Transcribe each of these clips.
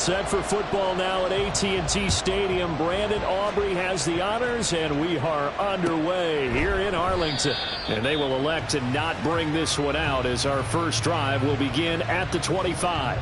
Set for football now at AT&T Stadium. Brandon Aubrey has the honors, and we are underway here in Arlington. And they will elect to not bring this one out as our first drive will begin at the 25.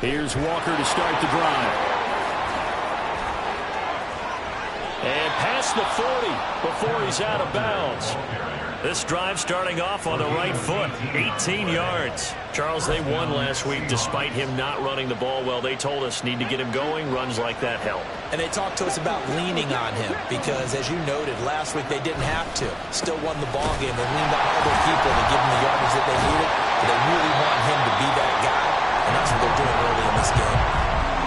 Here's Walker to start the drive. And past the 40 before he's out of bounds. This drive starting off on the right foot, 18 yards. Charles, they won last week despite him not running the ball well. They told us need to get him going. Runs like that help. And they talked to us about leaning on him because, as you noted, last week they didn't have to. Still won the ball game. They leaned on other people to give him the yardage that they needed. But they really want him to be that guy, and that's what they're doing early in this game.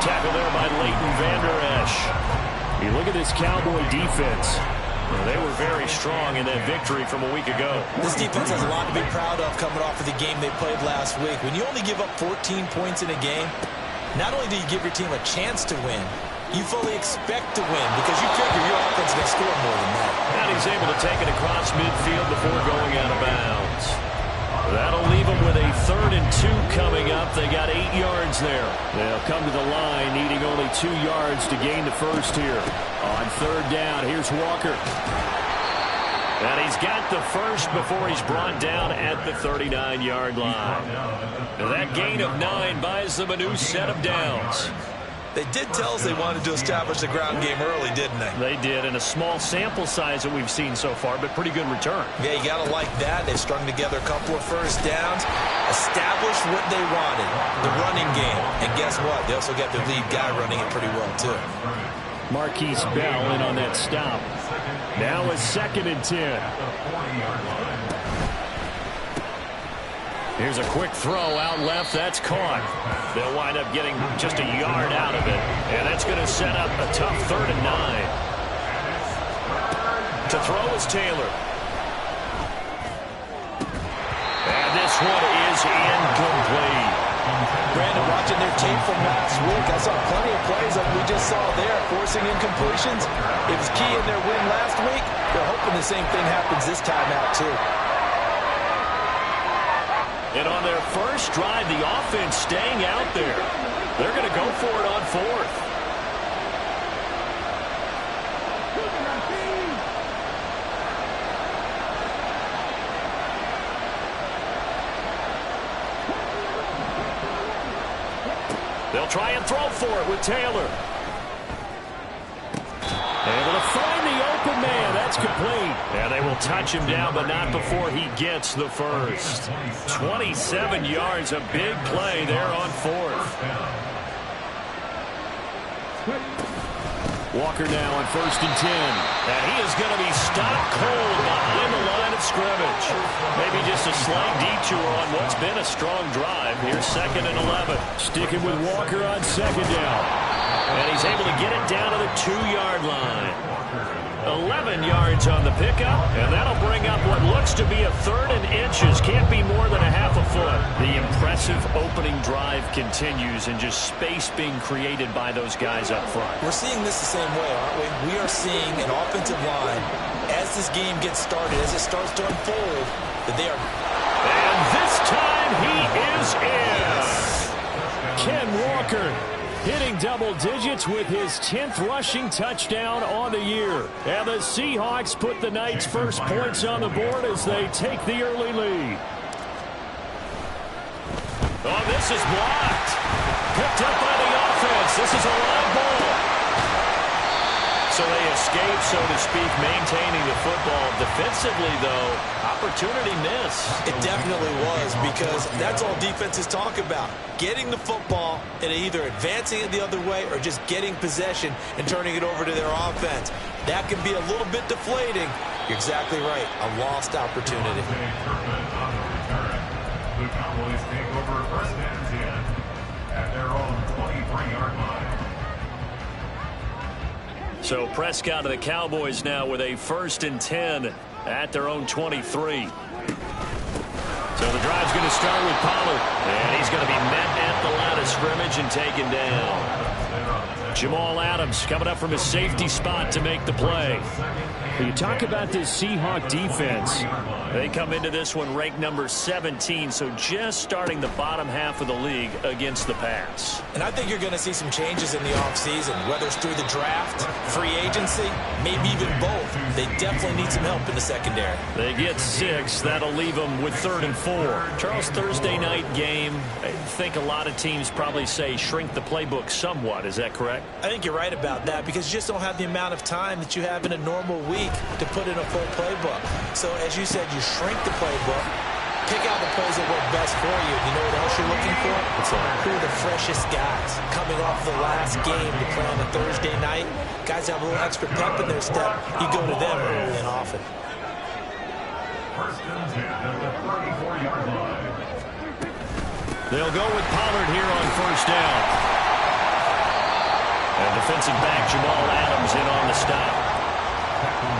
Tackle there by Leighton Vander Esch. You look at this Cowboy defense. They were very strong in that victory from a week ago. This defense has a lot to be proud of coming off of the game they played last week. When you only give up 14 points in a game, not only do you give your team a chance to win, you fully expect to win because you figure your offense is going to score more than that. And he's able to take it across midfield before going out of bounds. That'll leave them with a 3rd and 2 coming up. They got 8 yards there. They'll come to the line needing only 2 yards to gain the first here. On 3rd down, here's Walker. And he's got the first before he's brought down at the 39-yard line. That gain of 9 buys them a new set of downs. They did tell us they wanted to establish the ground game early, didn't they? They did, in a small sample size that we've seen so far, but pretty good return. Yeah, you got to like that. They've strung together a couple of first downs, established what they wanted, the running game. And guess what? They also got their lead guy running it pretty well, too. Marquise Bell in on that stop. Now a 2nd and 10. Here's a quick throw out left. That's caught. They'll wind up getting just a yard out of it. And that's going to set up a tough 3rd and 9. To throw is Taylor. And this one is incomplete. Brandon, watching their tape from last week, I saw plenty of plays like we just saw there, forcing incompletions. It was key in their win last week. They're hoping the same thing happens this time out, too. And on their first drive, the offense staying out there. They're going to go for it on 4th. They'll try and throw for it with Taylor. Able to find the open man. That's complete. And they will touch him down, but not before he gets the first. 27 yards, a big play there on 4th. Walker now on 1st and 10. And he is going to be stopped cold behind the line of scrimmage. Maybe just a slight detour on what's been a strong drive. Here's 2nd and 11. Sticking with Walker on 2nd down. And he's able to get it down to the 2-yard line. 11 yards on the pickup, and that'll bring up what looks to be a 3rd and inches. Can't be more than a half a foot. The impressive opening drive continues, and just space being created by those guys up front. We're seeing this the same way, aren't we? We are seeing an offensive line, as this game gets started, as it starts to unfold, that they are... And this time he is in. Ken Walker hitting double digits with his 10th rushing touchdown on the year. And the Seahawks put the Knights' first points on the board as they take the early lead. Oh, this is blocked. Picked up by the offense. This is a live ball. So they escape, so to speak, maintaining the football. Defensively, though, opportunity miss. It definitely was, because that's all defenses talk about. Getting the football and either advancing it the other way or just getting possession and turning it over to their offense. That can be a little bit deflating. You're exactly right. A lost opportunity. The Cowboys take over 1st and 10 at their own 23-yard line. So Prescott of the Cowboys now with a 1st and 10 at their own 23. So the drive's going to start with Pollard. And he's going to be met at the line of scrimmage and taken down. Jamal Adams coming up from his safety spot to make the play. When you talk about this Seahawk defense, they come into this one ranked number 17, so just starting the bottom half of the league against the pass. And I think you're going to see some changes in the offseason, whether it's through the draft, free agency, maybe even both. They definitely need some help in the secondary. They get 6. That'll leave them with 3rd and 4. Charles, Thursday night game, I think a lot of teams probably say shrink the playbook somewhat. Is that correct? I think you're right about that because you just don't have the amount of time that you have in a normal week to put in a full playbook. So as you said, you shrink the playbook, pick out the plays that work best for you. You know what else you're looking for? Who are the freshest guys coming off the last game to play on a Thursday night? Guys have a little extra pep in their step. You go to them early and often. They'll go with Pollard here on 1st down. And defensive back Jamal Adams in on the stop.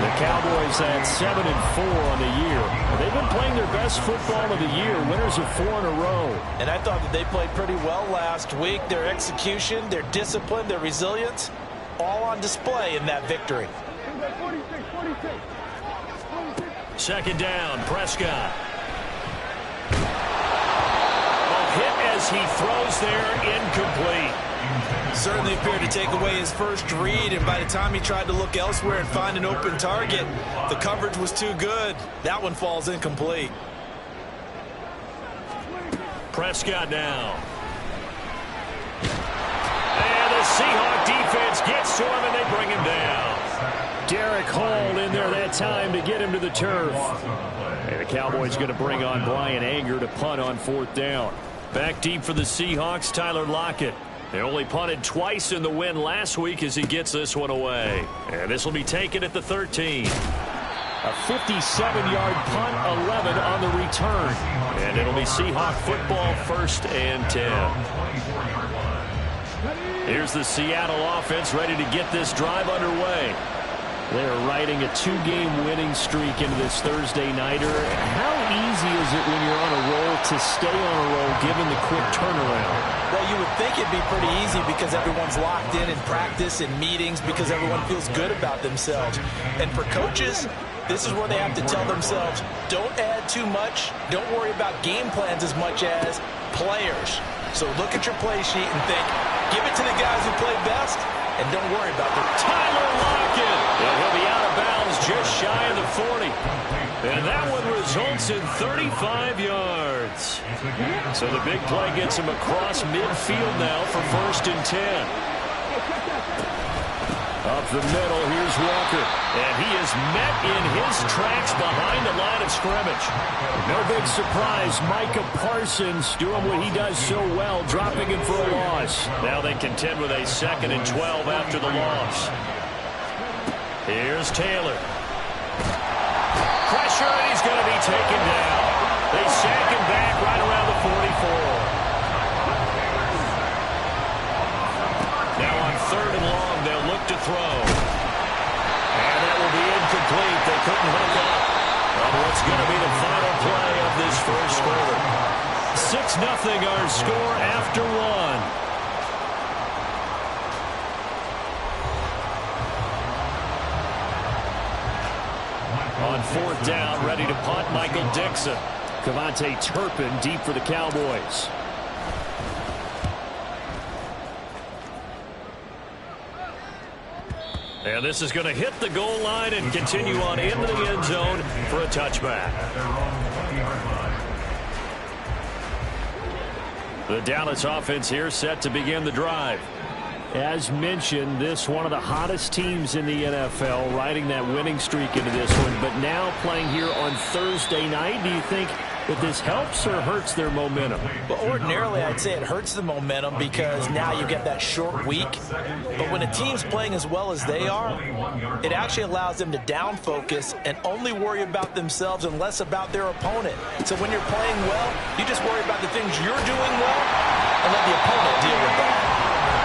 the Cowboys at 7-4 on the year. They've been playing their best football of the year, winners of 4 in a row. And I thought that they played pretty well last week. Their execution, their discipline, their resilience, all on display in that victory. 2nd down, Prescott. Hit as he throws there, incomplete. Certainly appeared to take away his first read, and by the time he tried to look elsewhere and find an open target, the coverage was too good. That one falls incomplete. Prescott now. And the Seahawk defense gets to him, and they bring him down. Derek Hall in there that time to get him to the turf. And the Cowboys going to bring on Brian Anger to punt on 4th down. Back deep for the Seahawks, Tyler Lockett. They only punted twice in the win last week as he gets this one away. And this will be taken at the 13. A 57-yard punt, 11 on the return. And it'll be Seahawk football, 1st and 10. Here's the Seattle offense ready to get this drive underway. They're riding a 2-game winning streak into this Thursday nighter. How easy is it when you're on a roll to stay on a roll given the quick turnaround? Well, you would think it'd be pretty easy because everyone's locked in practice and meetings because everyone feels good about themselves. And for coaches, this is where they have to tell themselves, don't add too much. Don't worry about game plans as much as players. So look at your play sheet and think, give it to the guys who play best, and don't worry about the Tyler Lockett. And he'll be out of bounds just shy of the 40. And that one results in 35 yards. So the big play gets him across midfield now for 1st and 10. Up the middle, here's Walker. And he is met in his tracks behind the line of scrimmage. No big surprise. Micah Parsons doing what he does so well, dropping him for a loss. Now they contend with a 2nd and 12 after the loss. Here's Taylor. Pressure, and he's going to be taken down. They sack him back right around the 44. Now on 3rd and long, they'll look to throw. And that will be incomplete. They couldn't hook up on what's going to be the final play of this first quarter. 6-0 our score after 1. On 4th down, ready to punt, Michael Dixon. Kevontae Turpin deep for the Cowboys. And this is going to hit the goal line and continue on into the end zone for a touchback. The Dallas offense here set to begin the drive. As mentioned, this one of the hottest teams in the NFL, riding that winning streak into this one, but now playing here on Thursday night. Do you think that this helps or hurts their momentum? Well, ordinarily, I'd say it hurts the momentum because now you get that short week. But when a team's playing as well as they are, it actually allows them to down focus and only worry about themselves and less about their opponent. So when you're playing well, you just worry about the things you're doing well and let the opponent deal with that.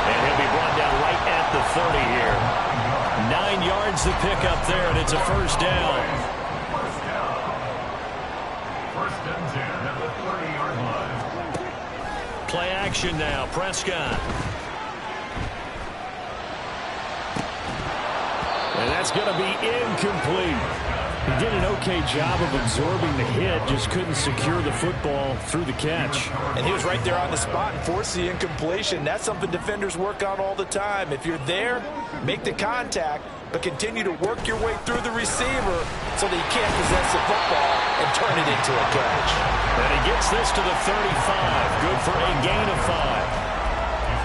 And he'll be brought down right at the 30 here. the pickup there, and it's a first down. First and 10 at the 30-yard line. Play action now. Prescott. And that's going to be incomplete. He did an okay job of absorbing the hit, just couldn't secure the football through the catch. And he was right there on the spot and forced the incompletion. That's something defenders work on all the time. If you're there, make the contact, but continue to work your way through the receiver so that you can't possess the football and turn it into a catch. And he gets this to the 35. Good for a gain of 5.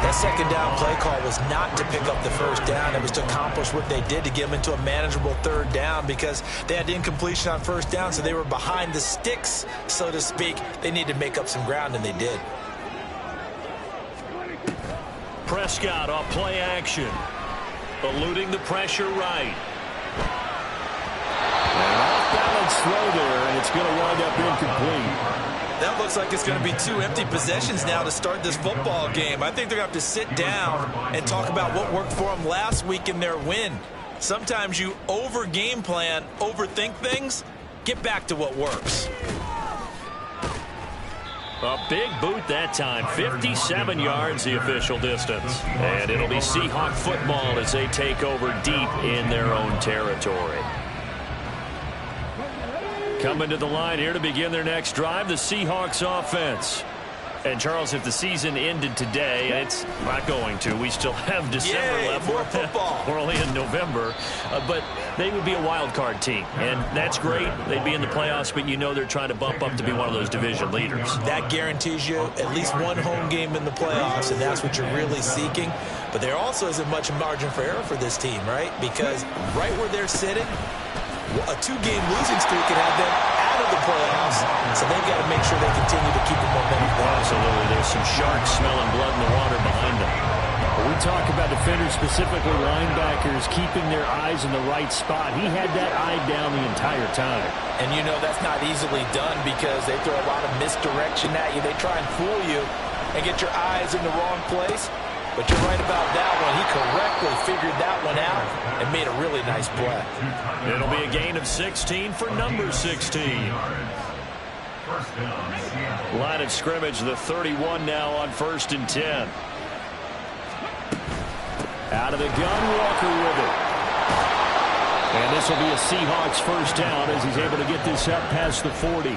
That second down play call was not to pick up the first down. It was to accomplish what they did, to get them into a manageable third down, because they had incompletion on first down, so they were behind the sticks, so to speak. They needed to make up some ground, and they did. Prescott off play action. Eluding the pressure right. An off-balance throw there, and it's going to wind up incomplete. That looks like it's going to be 2 empty possessions now to start this football game. I think they're going to have to sit down and talk about what worked for them last week in their win. Sometimes you over-game plan, overthink things. Get back to what works. A big boot that time. 57 yards the official distance. And it'll be Seahawk football as they take over deep in their own territory. Coming to the line here to begin their next drive, the Seahawks offense. And, Charles, if the season ended today, it's not going to. We still have December left. More football. We're only in November. But they would be a wild card team. And that's great. They'd be in the playoffs, but you know they're trying to bump up to be one of those division leaders. That guarantees you at least one home game in the playoffs, and that's what you're really seeking. But there also isn't much margin for error for this team, right? Because right where they're sitting, a 2-game losing streak could have them out of the playoffs, so they've got to make sure they continue to keep the momentum going. Absolutely. There's some sharks smelling blood in the water behind them. When we talk about defenders, specifically linebackers, keeping their eyes in the right spot, he had that eye down the entire time. And you know that's not easily done because they throw a lot of misdirection at you. They try and fool you and get your eyes in the wrong place. But you're right about that one. He correctly figured that one out and made a really nice play. It'll be a gain of 16 for number 16. Line of scrimmage, the 31 now on 1st and 10. Out of the gun, Walker with it. And this will be a Seahawks first down as he's able to get this up past the 40.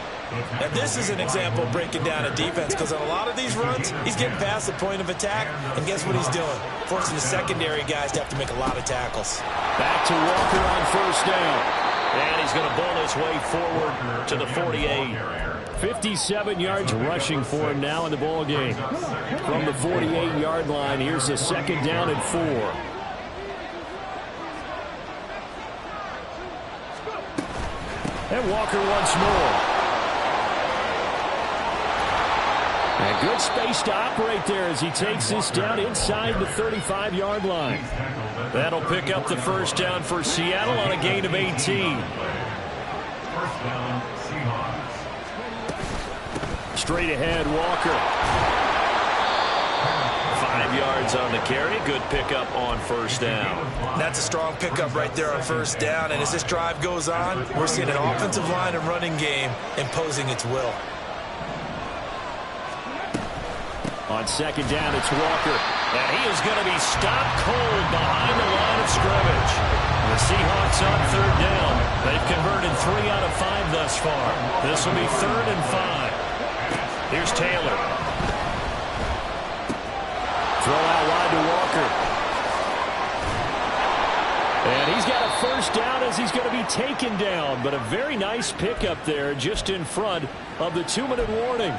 And this is an example of breaking down a defense, because on a lot of these runs, he's getting past the point of attack, and guess what he's doing? Forcing the secondary guys to have to make a lot of tackles. Back to Walker on first down. And he's going to bull his way forward to the 48. 57 yards rushing for him now in the ball game. From the 48-yard line, here's a second down and 4. And Walker once more. And good space to operate there as he takes this down inside the 35-yard line. That'll pick up the first down for Seattle on a gain of 18. First down, Seahawks. Straight ahead, Walker. 5 yards on the carry. Good pickup on first down. That's a strong pickup right there on first down. And as this drive goes on, we're seeing an offensive line and running game imposing its will. On second down, it's Walker. And he is going to be stopped cold behind the line of scrimmage. The Seahawks on third down. They've converted 3 out of 5 thus far. This will be 3rd and 5. Here's Taylor. Throw out wide to Walker. And he's got a first down as he's going to be taken down. But a very nice pickup there just in front of the 2-minute warning.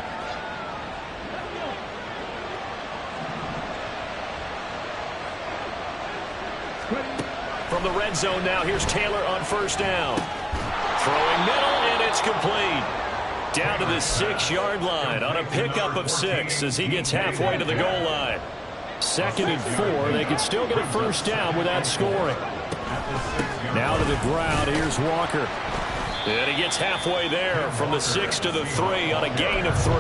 From the red zone now, here's Taylor on first down. Throwing middle, and it's complete. Down to the 6-yard line on a pickup of 6 as he gets halfway to the goal line. 2nd and 4. They could still get a first down without scoring. Now to the ground. Here's Walker. And he gets halfway there from the 6 to the 3 on a gain of 3.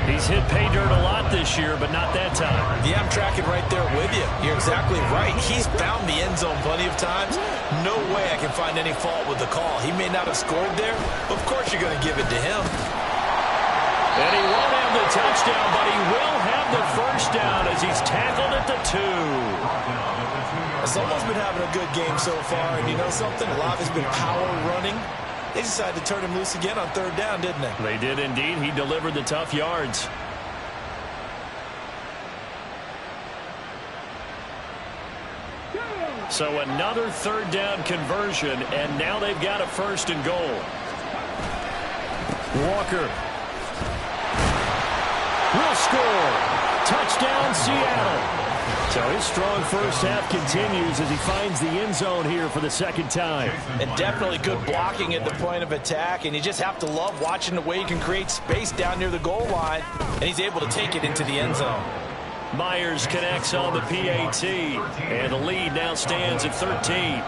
He's hit pay dirt a lot this year, but not that time. Yeah, I'm tracking right there with you. You're exactly right. He's found the end zone plenty of times. No way I can find any fault with the call. He may not have scored there. Of course you're going to give it to him. And he won't have the touchdown, but he will have the first down as he's tackled at the 2. Someone's been having a good game so far, and you know something? A lot has been power running. They decided to turn him loose again on 3rd down, didn't they? They did indeed. He delivered the tough yards. So another 3rd down conversion, and now they've got a 1st and goal. Walker will score. Touchdown, Seattle. So his strong first half continues as he finds the end zone here for the 2nd time. And definitely good blocking at the point of attack, and you just have to love watching the way he can create space down near the goal line, and he's able to take it into the end zone. Myers connects on the PAT, and the lead now stands at 13.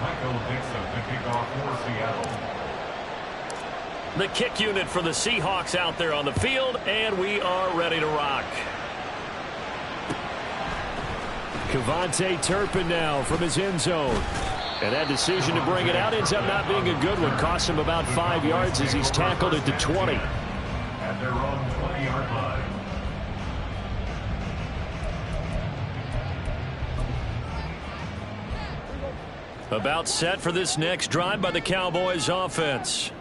Michael Dixon, the kickoff for Seattle. The kick unit for the Seahawks out there on the field, and we are ready to rock. KaVontae Turpin now from his end zone. And that decision to bring it out ends up not being a good one. Costs him about 5 yards as he's tackled at the 20. At their own 20-yard line. About set for this next drive by the Cowboys offense.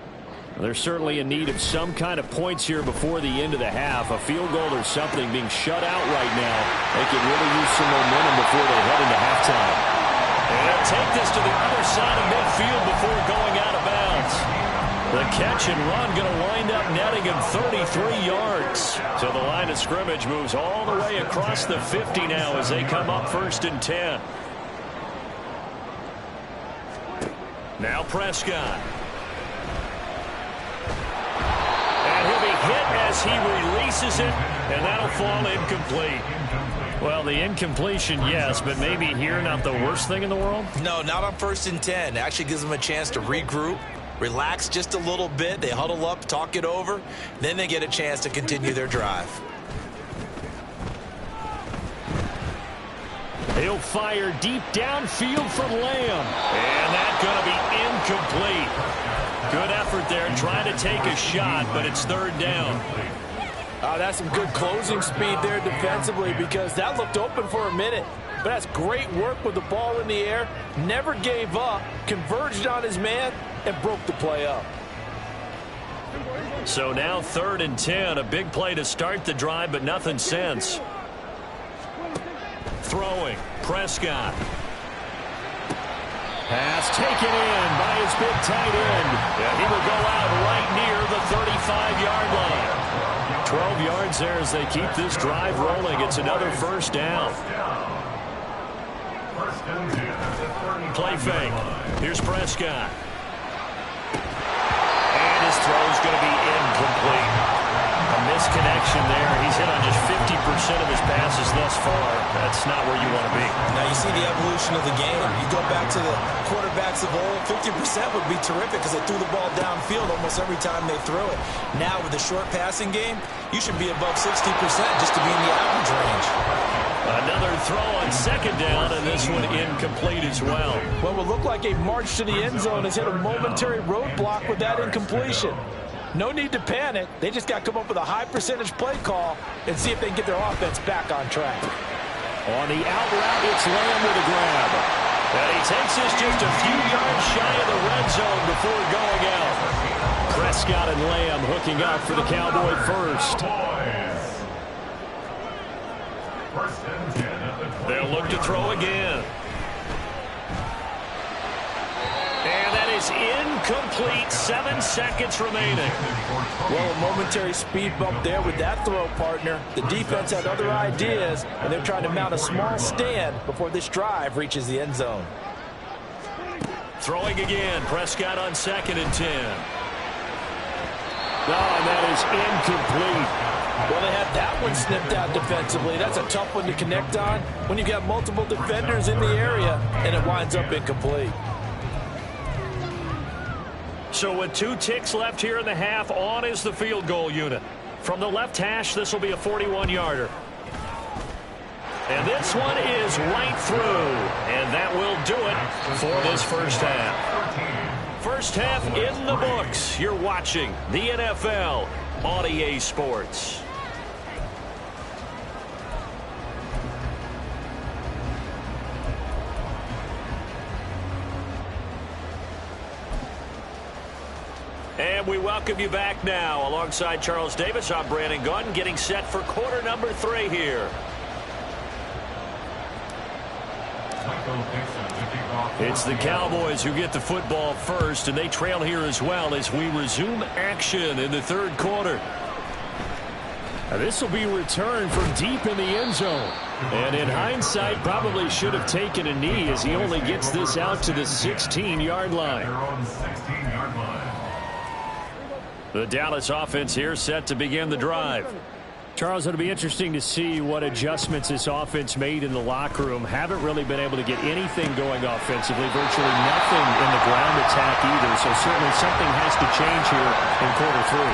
They're certainly in need of some kind of points here before the end of the half. A field goal or something being shut out right now. They could really use some momentum before they head into halftime. And they'll take this to the other side of midfield before going out of bounds. The catch and run going to wind up netting him 33 yards. So the line of scrimmage moves all the way across the 50 now as they come up 1st and 10. Now Prescott. And he'll be hit as he releases it, and that'll fall incomplete. Well, the incompletion, yes, but maybe here not the worst thing in the world? No, not on 1st and 10. It actually gives them a chance to regroup, relax just a little bit. They huddle up, talk it over. Then they get a chance to continue their drive. He'll fire deep downfield from Lamb. And that's going to be incomplete. Good effort there trying to take a shot, but it's 3rd down. That's some good closing speed there defensively because that looked open for a minute. But that's great work with the ball in the air. Never gave up, converged on his man, and broke the play up. So now 3rd and 10. A big play to start the drive, but nothing since. Throwing, Prescott. Pass taken in by his big tight end. And he will go out right near the 35-yard line. 12 yards there as they keep this drive rolling. It's another 1st down. Play fake. Here's Prescott. And his throw is going to be incomplete. A misconnection there. He's hit on just 50% of his passes thus far. That's not where you want to be. Now you see the evolution of the game. You go back to the quarterbacks of old, 50% would be terrific because they threw the ball downfield almost every time they throw it. Now with the short passing game, you should be above 60% just to be in the average range. Another throw on 2nd down, and this one incomplete as well. What would look like a march to the end zone has hit a momentary roadblock with that incompletion. No need to panic. They just got to come up with a high percentage play call and see if they can get their offense back on track. On the out route, it's Lamb with a grab. And he takes this just a few yards shy of the red zone before going out. Prescott and Lamb hooking up for the Cowboy first. They'll look to throw again. And that is incomplete. 7 seconds remaining. Well, a momentary speed bump there with that throw, partner. The defense had other ideas, and they're trying to mount a small stand before this drive reaches the end zone. Throwing again. Prescott on 2nd and 10. Oh, and that is incomplete. Well, they had that one snipped out defensively. That's a tough one to connect on when you've got multiple defenders in the area, and it winds up incomplete. So with 2 ticks left here in the half, on is the field goal unit. From the left hash, this will be a 41-yarder. And this one is right through. And that will do it for this first half. First half in the books. You're watching the NFL on EA Sports. And we welcome you back now. Alongside Charles Davis, I'm Brandon Gaudin, getting set for quarter number 3 here. It's the Cowboys who get the football first, and they trail here as well as we resume action in the third quarter. Now this will be returned from deep in the end zone. And in hindsight, probably should have taken a knee as he only gets this out to the 16-yard line. The Dallas offense here set to begin the drive. Charles, it'll be interesting to see what adjustments this offense made in the locker room. Haven't really been able to get anything going offensively, virtually nothing in the ground attack either. So certainly something has to change here in quarter 3.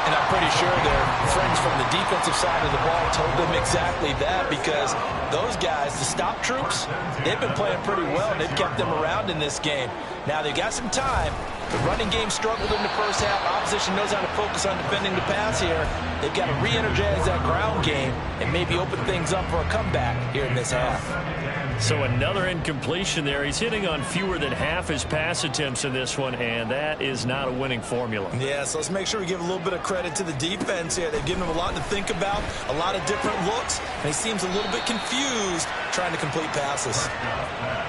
And I'm pretty sure their friends from the defensive side of the ball told them exactly that, because those guys, the stop troops, they've been playing pretty well. They've kept them around in this game. Now they've got some time. The running game struggled in the first half. Opposition knows how to focus on defending the pass here. They've got to re-energize that ground game and maybe open things up for a comeback here in this half. So another incompletion there. He's hitting on fewer than half his pass attempts in this one, and that is not a winning formula. Yeah, so let's make sure we give a little bit of credit to the defense here. They've given him a lot to think about, a lot of different looks, and he seems a little bit confused trying to complete passes.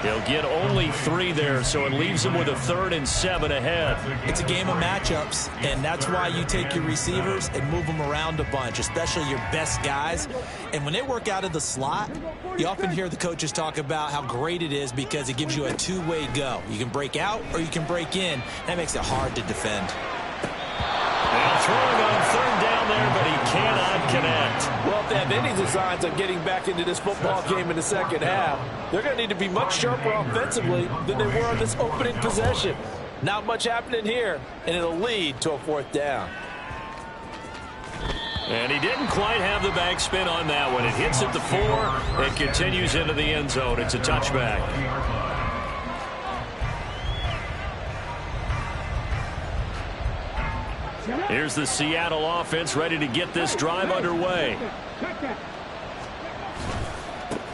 They'll get only 3 there, so it leaves them with a 3rd and 7 ahead. It's a game of matchups, and that's why you take your receivers and move them around a bunch, especially your best guys. And when they work out of the slot, you often hear the coaches talk about how great it is because it gives you a two-way go. You can break out or you can break in. That makes it hard to defend. And throwing on 3rd down there, but he cannot connect. Well, if they have any designs on getting back into this football game in the second half, they're going to need to be much sharper offensively than they were on this opening possession. Not much happening here, and it'll lead to a 4th down. And he didn't quite have the backspin on that one. It hits at the 4 and continues into the end zone. It's a touchback. Here's the Seattle offense ready to get this drive underway.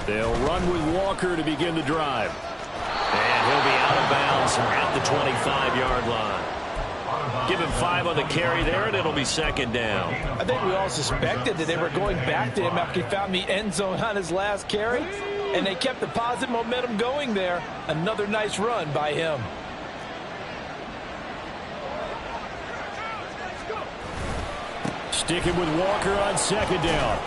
They'll run with Walker to begin the drive. And he'll be out of bounds at the 25-yard line. Give him 5 on the carry there, and it'll be 2nd down. I think we all suspected that they were going back to him after he found the end zone on his last carry, and they kept the positive momentum going there. Another nice run by him. Sticking with Walker on 2nd down.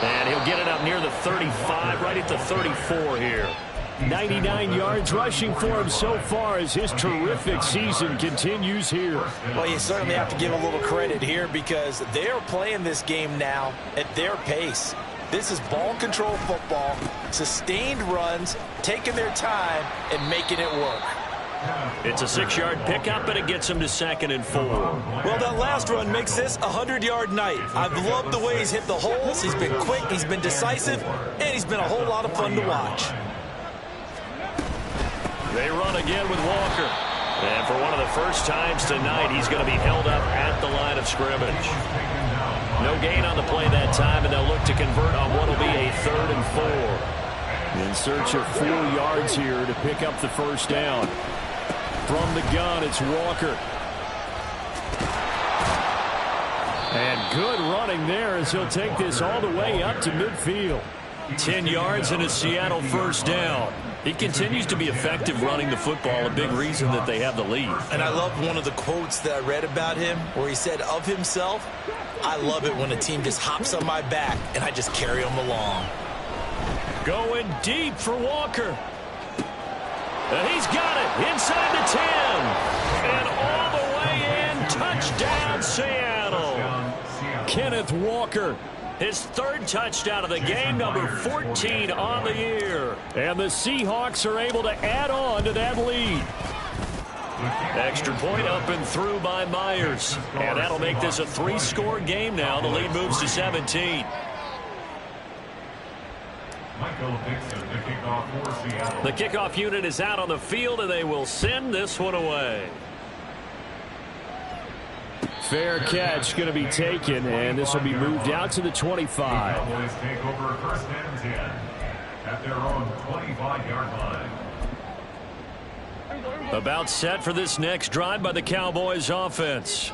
And he'll get it up near the 35, right at the 34 here. 99 yards rushing for him so far as his terrific season continues here. Well, you certainly have to give a little credit here because they're playing this game now at their pace. This is ball control football, sustained runs, taking their time and making it work. It's a 6-yard pickup, and it gets him to 2nd and 4. Well, that last run makes this a 100-yard night. I've loved the way he's hit the holes. He's been quick, he's been decisive, and he's been a whole lot of fun to watch. They run again with Walker. And for one of the first times tonight, he's going to be held up at the line of scrimmage. No gain on the play that time, and they'll look to convert on what will be a 3rd and 4. In search of 4 yards here to pick up the first down. From the gun, it's Walker. And good running there as he'll take this all the way up to midfield. 10 yards and a Seattle first down. He continues to be effective running the football, a big reason that they have the lead. And I love one of the quotes that I read about him where he said of himself, I love it when a team just hops on my back and I just carry them along. Going deep for Walker. And he's got it inside the 10. And all the way in, touchdown Seattle. Kenneth Walker. His third touchdown of the game, number 14 on the year. And the Seahawks are able to add on to that lead. Extra point up and through by Myers. And that'll make this a 3-score game now. The lead moves to 17. Michael Dixon, the kickoff for Seattle. The kickoff unit is out on the field, and they will send this one away. Fair catch going to be taken, and this will be moved out to the 25. The Cowboys take over first and 10 at their own 25-yard line. About set for this next drive by the Cowboys offense.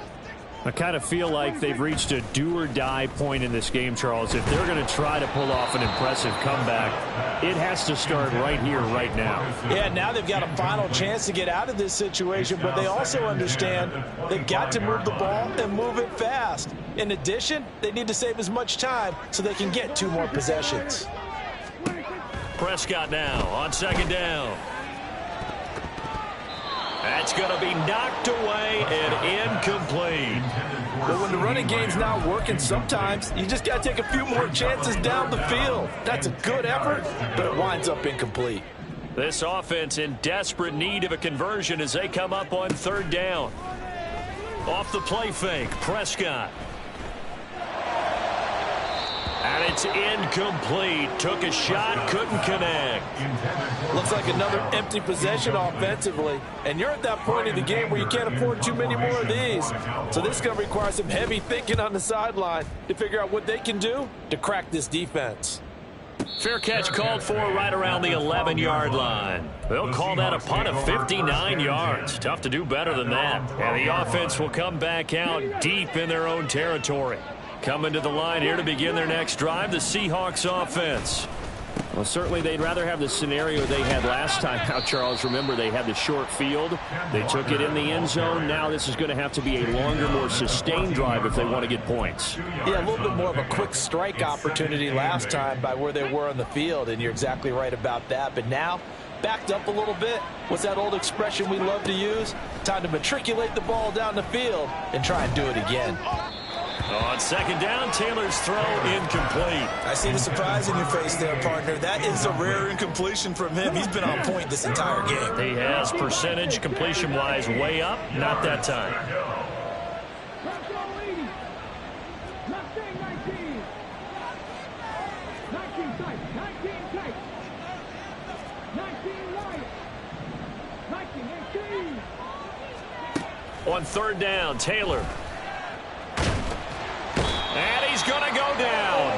I kind of feel like they've reached a do-or-die point in this game, Charles. If they're going to try to pull off an impressive comeback, it has to start right here, right now. Yeah, now they've got a final chance to get out of this situation, but they also understand they've got to move the ball and move it fast. In addition, they need to save as much time so they can get 2 more possessions. Prescott now on second down. That's going to be knocked away and incomplete. But when the running game's not working, sometimes you just got to take a few more chances down the field. That's a good effort, but it winds up incomplete. This offense in desperate need of a conversion as they come up on third down. Off the play fake, Prescott. And it's incomplete. Took a shot, couldn't connect. Looks like another empty possession offensively. And you're at that point in the game where you can't afford too many more of these. So this is going to require some heavy thinking on the sideline to figure out what they can do to crack this defense. Fair catch called for right around the 11-yard line. They'll call that a punt of 59 yards. Tough to do better than that. And the offense will come back out deep in their own territory. Coming to the line here to begin their next drive, the Seahawks offense. Well, certainly they'd rather have the scenario they had last time out, Charles. Remember, they had the short field. They took it in the end zone. Now this is going to have to be a longer, more sustained drive if they want to get points. Yeah, a little bit more of a quick strike opportunity last time by where they were on the field, and you're exactly right about that. But now, backed up a little bit. What's that old expression we love to use? Time to matriculate the ball down the field and try and do it again. On second down, Taylor's throw incomplete. I see the surprise in your face there, partner. That is a rare incompletion from him. He's been on point this entire game. He has percentage completion-wise way up. Not that time. On third down, Taylor. And he's going to go down.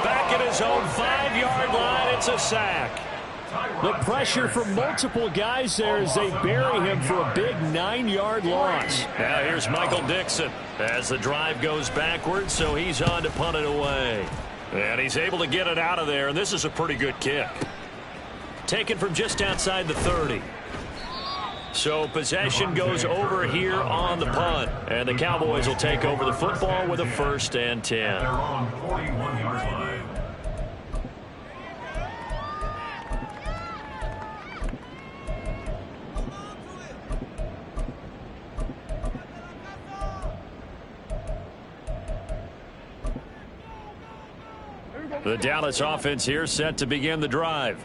Back at his own 5-yard line, it's a sack. The pressure from multiple guys there as they bury him for a big 9-yard loss. Now here's Michael Dixon as the drive goes backwards, so he's on to punt it away. And he's able to get it out of there, and this is a pretty good kick. Taken from just outside the 30. So possession goes over here on the punt. And the Cowboys will take over the football with a 1st and 10. They're on 41-yard line. The Dallas offense here set to begin the drive.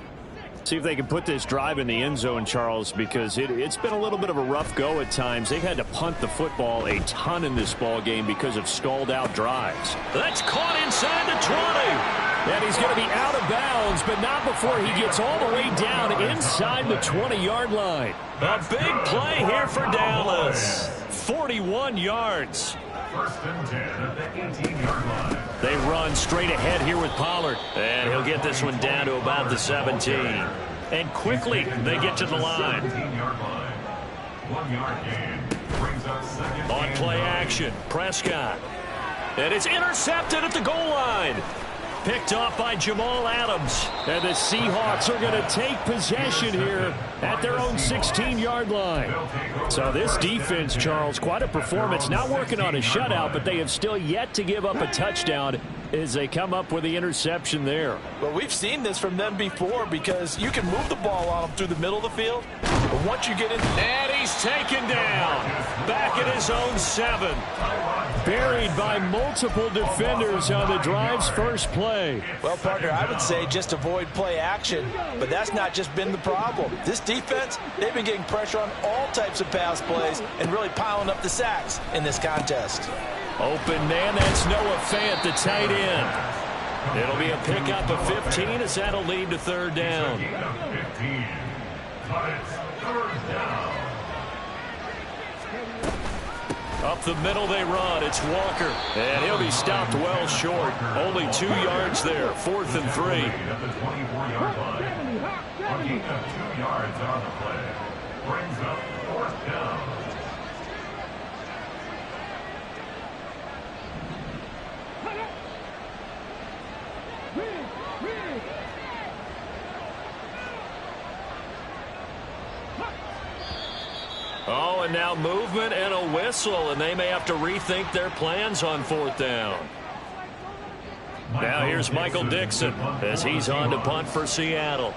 See if they can put this drive in the end zone, Charles, because it's been a little bit of a rough go at times. They've had to punt the football a ton in this ball game because of stalled-out drives. That's caught inside the 20. And he's going to be out of bounds, but not before he gets all the way down inside the 20-yard line. A big play here for Dallas. 41 yards. 1st and 10 at the 18-yard line. They run straight ahead here with Pollard. And he'll get this one down to about the 17. And quickly, they get to the line. 17-yard line. 1-yard gain. Brings up second. On play action, Prescott. And it's intercepted at the goal line. Picked off by Jamal Adams. And the Seahawks are going to take possession here at their own 16-yard line. So this defense, Charles, quite a performance. Not working on a shutout, but they have still yet to give up a touchdown as they come up with the interception there. Well, we've seen this from them before because you can move the ball on them through the middle of the field, But once you get in... And he's taken down. Back at his own 7. Buried by multiple defenders on the drive's first play. Well, partner, I would say just avoid play action, but that's not just been the problem. This defense, they've been getting pressure on all types of pass plays and really piling up the sacks in this contest. Open man, that's Noah Fant, the tight end. It'll be a pickup of 15 as that'll lead to third down. Up the middle they run. It's Walker. And he'll be stopped well short. Only 2 yards there. 4th and 3. At the 24-yard line. A gain of 2 yards on the play. Brings up 4th down. Oh, and now movement and a whistle, and they may have to rethink their plans on 4th down. Now here's Michael Dixon as he's on to punt for Seattle.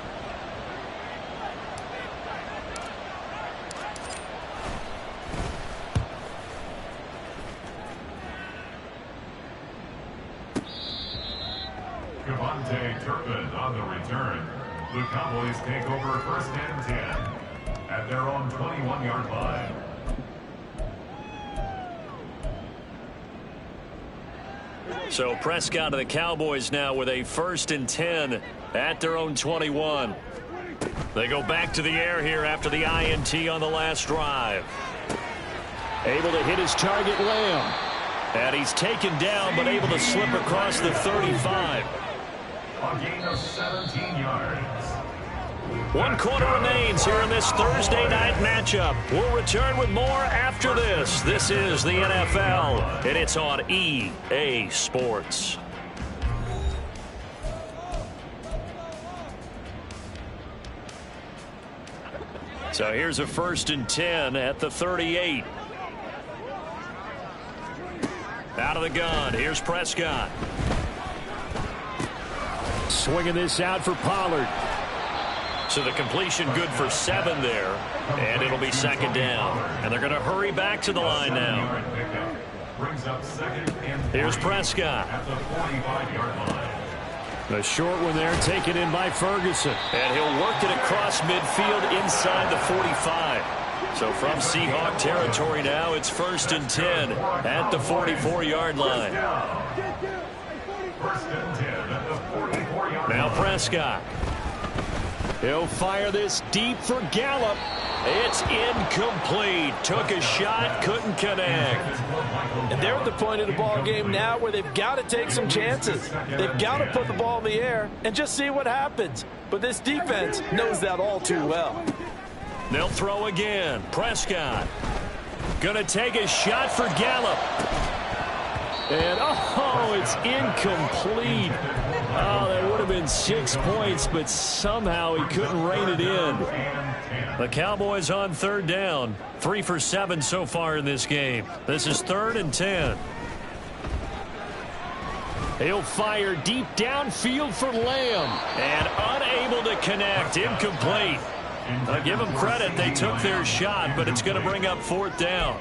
Devontae Turpin on the return. The Cowboys take over 1st and 10 at their own 21-yard line. So Prescott of the Cowboys now with a 1st and 10 at their own 21. They go back to the air here after the INT on the last drive. Able to hit his target, Lamb. And he's taken down but able to slip across the 35. A gain of 17 yards. 1 quarter remains here in this Thursday night matchup. We'll return with more after this. This is the NFL, and it's on EA Sports. So here's a 1st and 10 at the 38. Out of the gun, here's Prescott. Swinging this out for Pollard. So the completion good for 7 there, and it'll be 2nd down. And they're going to hurry back to the line now. Here's Prescott. At the 45-yard line. The short one there taken in by Ferguson. And he'll work it across midfield inside the 45. So from Seahawk territory now, it's 1st and 10 at the 44-yard line. 1st and 10 at the 44-yard line. Now Prescott. He'll fire this deep for Gallup. It's incomplete. Took a shot, couldn't connect. And they're at the point of the ball game now where they've got to take some chances. They've got to put the ball in the air and just see what happens. But this defense knows that all too well. They'll throw again. Prescott. Gonna take a shot for Gallup. And, oh, it's incomplete. Oh, that would have been 6 points, but somehow he couldn't rein it in. The Cowboys on 3rd down. 3 for 7 so far in this game. This is 3rd and 10. He'll fire deep downfield for Lamb. And unable to connect. Incomplete. I'll give them credit. They took their shot, but it's going to bring up 4th down.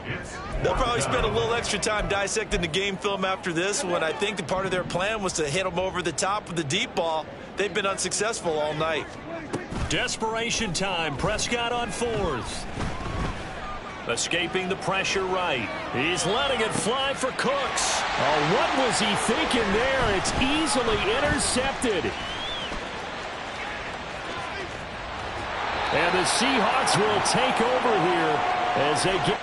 They'll probably spend a little extra time dissecting the game film after this one. I think the part of their plan was to hit them over the top of the deep ball. They've been unsuccessful all night. Desperation time. Prescott on 4th. Escaping the pressure right. He's letting it fly for Cooks. Oh, what was he thinking there? It's easily intercepted. And the Seahawks will take over here as they get...